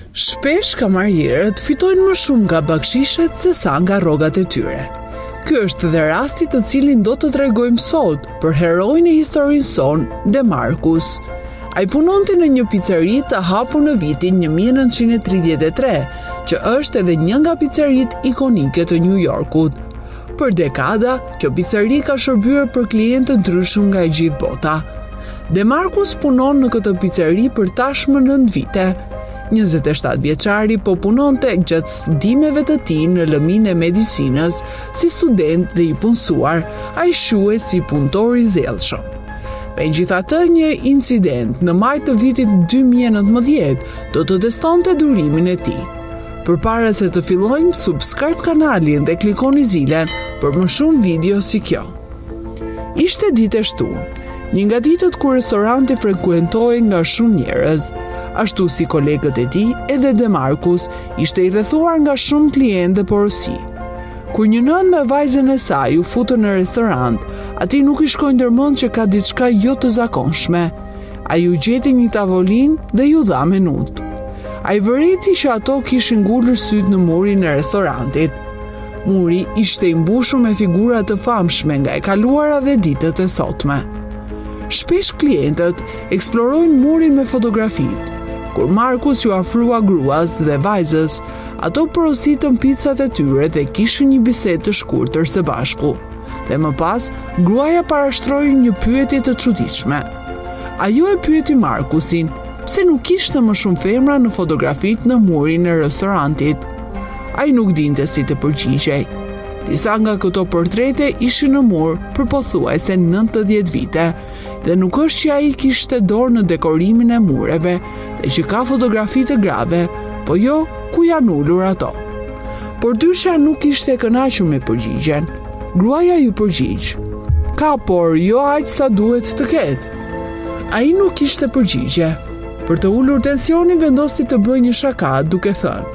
Shpesh kamarierët fitojnë më shumë nga bakshishet se sa nga rrogat e tyre. Ky është dhe rasti të cilin do të tregojmë sot për heroin e historisë sonë, DeMarcus. Ai punonte në një pizzeri të hapur në vitin 1933, që është edhe një nga pizzeritë ikonike të New Yorkut. Për dekada, kjo pizzeri ka shërbyer për klientë të ndryshëm nga e gjithë bota. DeMarcus punon në këtë pizzeri për tashmë 9 vite. 27 vjeçari po punonte gjatë studimeve të tij në lëminë e medicinës si student dhe i punësuar, ai shuhet si punëtor i zellshëm. Megjithatë, një incident në maj të vitit 2019 do të testonte durimin e tij. Përpara se të fillojmë, subscribe kanalin dhe klikoni zilen për më shumë video si kjo. Ishte ditë e shtunë, një nga ditët kur restoranti frekuentohej nga shumë njerëz. Ashtu si kolegët e tij, edhe DeMarcus ishte i rrethuar nga shumë klientë dhe porosi. Kur një nën me vajzën e saj u futën në restorant, atij nuk i shkoi ndërmend që ka diçka jo të zakonshme. Ai u gjeti një tavolinë dhe ju dha menut. Ai vëreti që ato kishin ngulur syt në murin e restorantit. Muri ishte i mbushur me figura të famshme nga e kaluara dhe ditët e sotme. Shpesh klientët eksplorojnë murin me fotografitë. Kur Marcus ju afrua gruas dhe vajzës, ato porositën picat e tyre dhe kishin një bisedë të shkurtër së bashku. Dhe më pas, gruaja parashtroi një pyetje të çuditshme. Ajo e pyeti Marcusin, pse nuk kishte më shumë femra në fotografitë në murin e restorantit. Ai nuk dinte si të përgjigjej. Disa nga këto portrete ishin në mur për pothuajse 90 vite, dhe nuk është që ai kishte dorë në dekorimin e mureve dhe që ka fotografi të grave, po jo ku janë ulur ato. Por dysha nuk ishte kënaqur me përgjigjen. Gruaja ju përgjigj: "Ka, por jo aq sa duhet të ketë." Ai nuk kishte përgjigje. Për të ulur tensionin vendosi të bëjë një shaka duke thënë: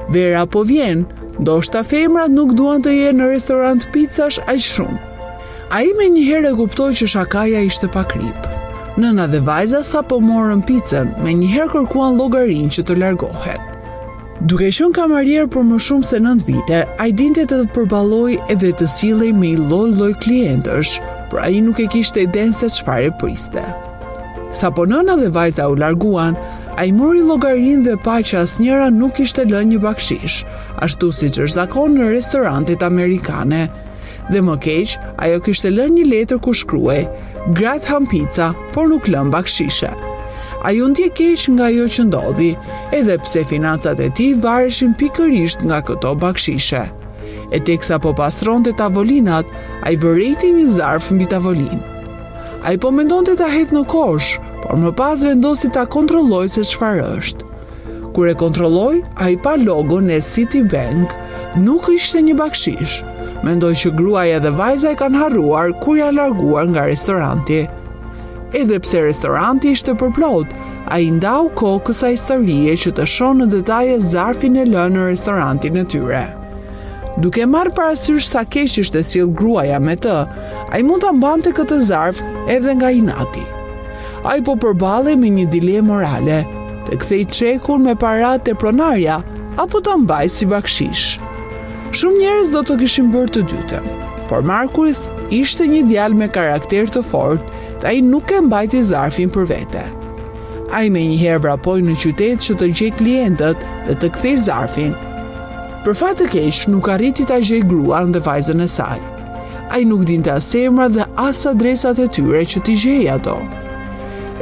"Vera po vjen, ndoshta femrat nuk duan të jenë në restorant pizzash aq shumë." Ai menjëherë e kuptoi që shakaja ishte pa krip. Nëna dhe vajza sa po morën pizzën, menjëherë kërkuan llogarinë që të largohen. Duke qenë kamarier për më shumë se 9 vite, ai dinte të përballoj edhe të sillej me lloj klientësh, por ai nuk e kishte idenë se çfarë priste. Sapo nëna dhe vajza u larguan, ai mori llogarinë dhe pa që asnjëra nuk kishte lënë një bakshish, ashtu siç është zakon në restorantet amerikane. Dhe më keq, ajo kishte lënë një letër ku shkruaj: "Gratë han pica, por nuk lën bakshishe." Ajo ndje keq nga ajo që ndodhi, edhe pse financat e tij vareshin pikërisht nga këto bakshishe. E teksa po pastronte tavolinat, ai vërejti një zarf mbi tavolinë. Ai po mendonte ta hedhë në kosh, por më pas vendosi ta kontrolloj se çfarë është. Kur e kontrolloi, ai pa logon e Citibank, nuk ishte një bakshish. Mendoj që gruaja dhe vajza e kanë harruar kur janë larguar nga restoranti. Edhe pse restoranti ishte përplot, ai ndau kohë kësaj historie që të shohë në detaje zarfin e lënë në restorantin e tyre. Duke marrë parasysh sa keq ishte sill gruaja me të, ai mund ta mbante këtë zarf edhe nga inati. Ai po përballej me një dilemë morale: të kthej çekun me paratë te pronarja apo ta mbaj si bakshish. Shumë njerëz do të kishin bërë të dytën, por Marcus ishte një djalë me karakter të fortë dhe ai nuk e mbajti zarfin për vete. Ai menjëherë vrapoi në qytet që të gjej klientët dhe të kthej zarfin. Për fat të keq, nuk arriti ta gjej gruan dhe vajzën e saj. Ai nuk dinte as emrat dhe as adresat e tyre që t'i gjej ato.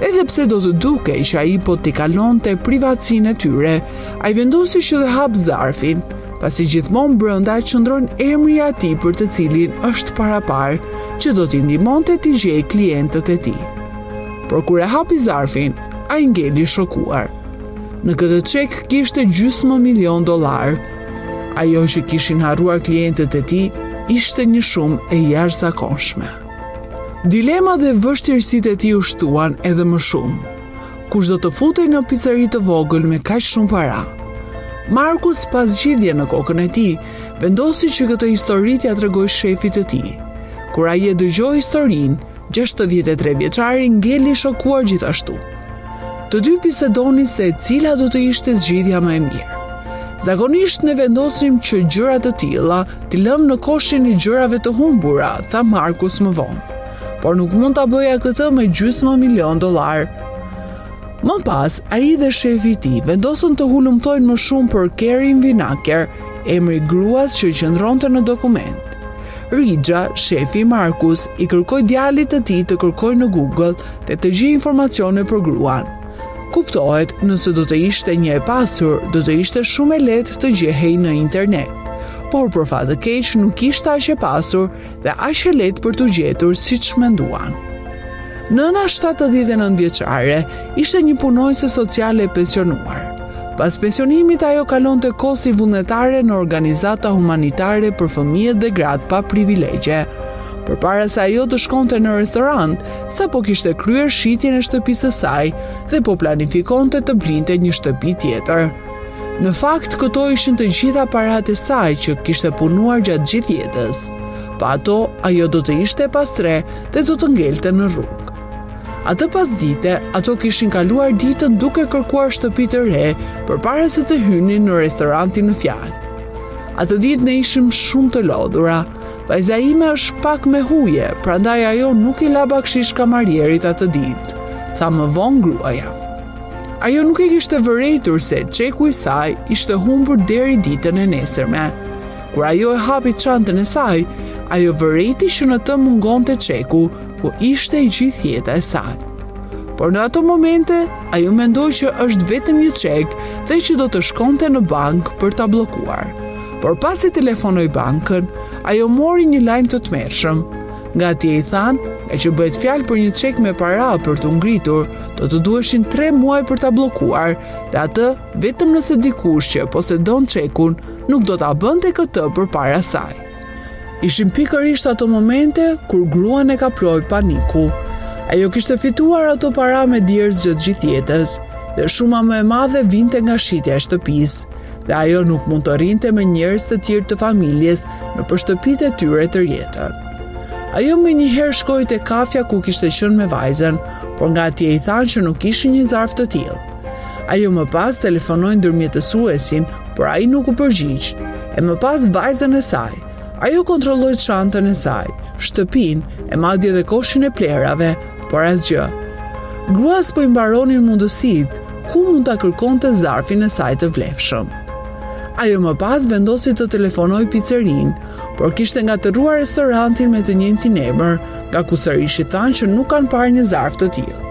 Edhe pse do të dukej që ai po t'i kalonte privatësinë e tyre, ai vendosi që të hap zarfin, pasi gjithmonë brenda qëndron emri i atij për të cilin është parapar, që do t'i ndihmonte t'i gjej klientët e tij. Por kur e hapi zarfin, ai ngeli shokuar. Në këtë çek kishte $500,000. Ajo që kishin harruar klientët e tij ishte një shumë e jashtëzakonshme. Dilema dhe vështirësitë e tij u shtuan edhe më shumë. Kush do të futej në pizzeri të vogël me kaq shumë para? Marcus, pas zgjidhje në kokën e tij, vendosi që këtë histori t'ia tregoj shefit të tij. Kur ai e dëgjoi historinë, 63 vjeçari ngeli shokuar gjithashtu. Të dy bisedonin se cila do të ishte zgjidhja më e mirë. Zakonisht ne vendosim që gjëra të tilla t'i lëm në koshin e gjërave të humbura, tha Markus më vonë. Por nuk mund ta bëja këtë me $500,000. Më pas, ai dhe shefi i tij vendosën të hulumtojnë më shumë për Karin Vinaker, emri gruas që qëndronte në dokument. Rigja, shefi i Markus, i kërkoi djalit të tij të kërkojë në Google dhe të gjejë informacione për gruan. Kuptohet, nëse do të ishte një e pasur, do të ishte shumë e lehtë të gjehej në internet. Por për fat të keq nuk ishte aq e pasur dhe aq e lehtë për të gjetur siç menduan. Nëna 79 vjeçare ishte një punonjëse sociale e pensionuar. Pas pensionimit ajo kalonte kohë si vullnetare në organizata humanitare për fëmijët dhe gratë pa privilegje. Përpara se ajo të shkonte në restorant, sapo kishte kryer shitjen e shtëpisë së saj dhe po planifikonte të blinte një shtëpi tjetër. Në fakt, këto ishin të gjitha paratë e saj që kishte punuar gjatë gjithë jetës. Pa ato, ajo do të ishte pastre dhe do të ngelte në rrugë. Atë pasdite, ato kishin kaluar ditën duke kërkuar shtëpi të re përpara se të hynin në restorantin në fjalë. Atë ditë ne ishim shumë të lodhura. Vajza ime është pak me huje, prandaj ajo nuk i la bakshish kamarierit atë ditë, tha më vonë gruaja. Ajo nuk e kishte vërejtur se çeku i saj ishte humbur deri ditën e nesërme. Kur ajo e hapi çantën e saj, ajo vërejti që në të mungonte çeku, ku ishte i gjithë jeta e saj. Por në ato momente, ajo mendoi që është vetëm një çek dhe që do të shkonte në bankë për ta bllokuar. Por pasi telefonoi bankën, ajo mori një lajm të tmerrshëm. Nga atje i thanë, e që bëhet fjalë për një çek me para për të ngritur, do të duheshin 3 muaj për ta bllokuar, dhe atë vetëm nëse dikush që posedon çekun nuk do ta bënte këtë përpara saj. Ishin pikërisht ato momente kur gruan e kaproi paniku. Ajo kishte fituar ato para me djerës gjatë gjithë jetës, dhe shuma më e madhe vinte nga shitja e shtëpisë, dhe ajo nuk mund të rrinte me njerëz të tjerë të familjes në shtëpitë e tyre të jetën. Ajo më njëherë shkoi te kafja ku kishte qenë me vajzën, por nga atje i thanë që nuk kishin një zarf të tillë. Ajo më pas telefonoi ndërmjetësuesin, por ai nuk u përgjigj. E më pas vajzën e saj. Ajo kontrolloi çantën e saj, shtëpinë e madje edhe koshin e plerave, por asgjë. Gruas po i mbaronin mundësitë, ku mund ta kërkonte zarfin e saj të vlefshëm. Ajo më pas vendosi të telefonoj pizzerin, por kishte ngatëruar restorantin me të njëjtin emër, nga ku sërish i thanë që nuk kanë parë një zarf të tillë.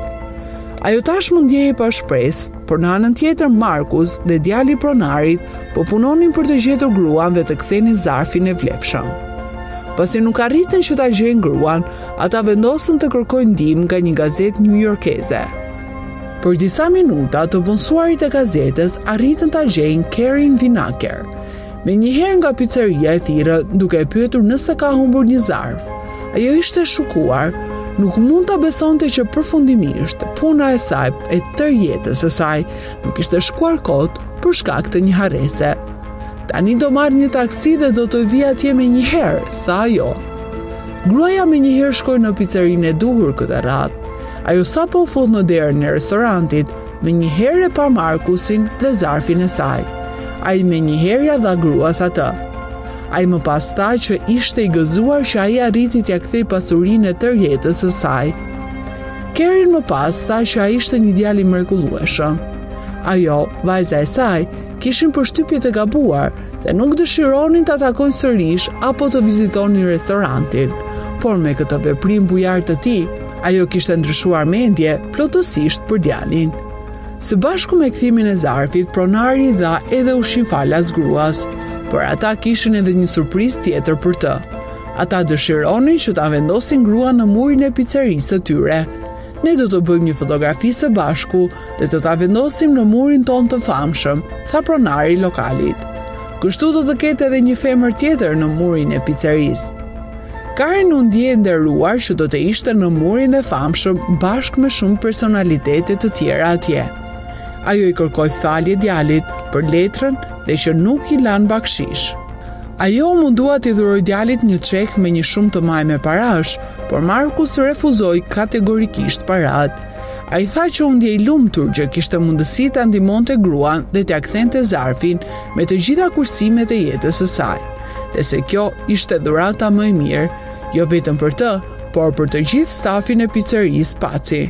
Ajo tashmë ndjehej pa shpresë, por në anën tjetër Markus dhe djali pronarit po punonin për të gjetur gruan dhe të kthenin zarfin e vlefshëm. Pasi nuk arritën që ta gjejnë gruan, ata vendosën të kërkojnë ndihmë nga një gazetë newyorkeze. Për disa minuta të punësuarit e gazetës arritën ta gjejnë Karin Vinaker. Me njëherë nga pizzeria e thirrë duke e pyetur nëse ka humbur një zarf. Ajo ishte shukuar, nuk mund ta besonte që përfundimisht puna e saj e tërë jetës së saj nuk ishte shkuar kot për shkak të një harrese. Tani do marr një taksi dhe do të vi atje me njëherë, tha ajo. Gruaja me njëherë shkoi në pizzerinë e duhur këtë radhë. Ajo sapo u fut në derën e restorantit, me njëherë e pa Markusin dhe zarfin e saj. Ai me njëherë ja dha gruas atë. Ai më pas tha që ishte i gëzuar që ai arriti t'ia kthej pasurinë e tërë jetës së saj. Karin më pas tha që ai ishte një djalë i mrekullueshëm. Ajo, vajza e saj, kishin përshtypje të gabuar dhe nuk dëshironin ta takojnë sërish apo të vizitonin restorantin, por me këtë veprim bujar të tij, ajo kishte ndryshuar mendje plotësisht për djalin. Së bashku me kthimin e zarfit, pronari dha edhe ushqim falas gruas, por ata kishin edhe një surprizë tjetër për të. Ata dëshironin që ta vendosin gruan në murin e pizzerisë së tyre. Ne do të bëjmë një fotografi së bashku dhe do ta vendosim në murin ton të famshëm, tha pronari i lokalit. Kështu do të ketë edhe një femër tjetër në murin e pizzerisë. Karin u ndjej nderuar që do të ishte në murin e famshëm bashkë me shumë personalitete të tjera atje. Ajo i kërkoi falje djalit për letrën dhe që nuk i lan bakshish. Ajo mundua t'i dhuroj djalit një çek me një shumë të majë me parash, por Markus refuzoi kategorikisht parat. A i tha që unë i lumtur që kishte mundësi të ndihmonte gruan dhe t'ia kthente zarfin me të gjitha kursimet e jetës së saj, dhe se kjo ishte dhurata më e mirë, jo vetëm për të, por për të gjithë stafin e pizzerisë Paci.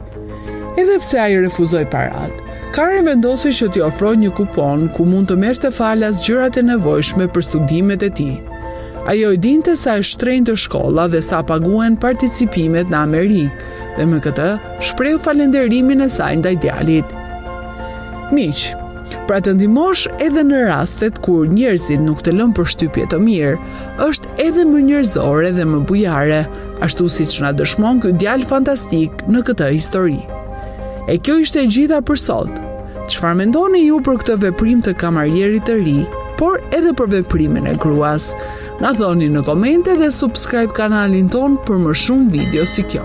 Edhe pse ai refuzoi parat, Karen vendosi që t'i ofroj një kupon ku mund të merrte falas gjërat e nevojshme për studimet e tij. Ajo i dinte sa e shtrenjtë shkolla dhe sa paguhen participimet në Amerikë, dhe me këtë shprehu falënderimin e saj ndaj djalit. Miq, pra të ndihmosh edhe në rastet kur njerëzit nuk të lën përshtypje të mirë, është edhe më njerëzore dhe më bujare, ashtu siç na dëshmon ky djalë fantastik në këtë histori. E kjo ishte e gjitha për sot. Çfarë mendoni ju për këtë veprim të kamarierit të ri, por edhe për veprimin e gruas? Na thoni në komente dhe subscribe kanalin ton për më shumë video si kjo.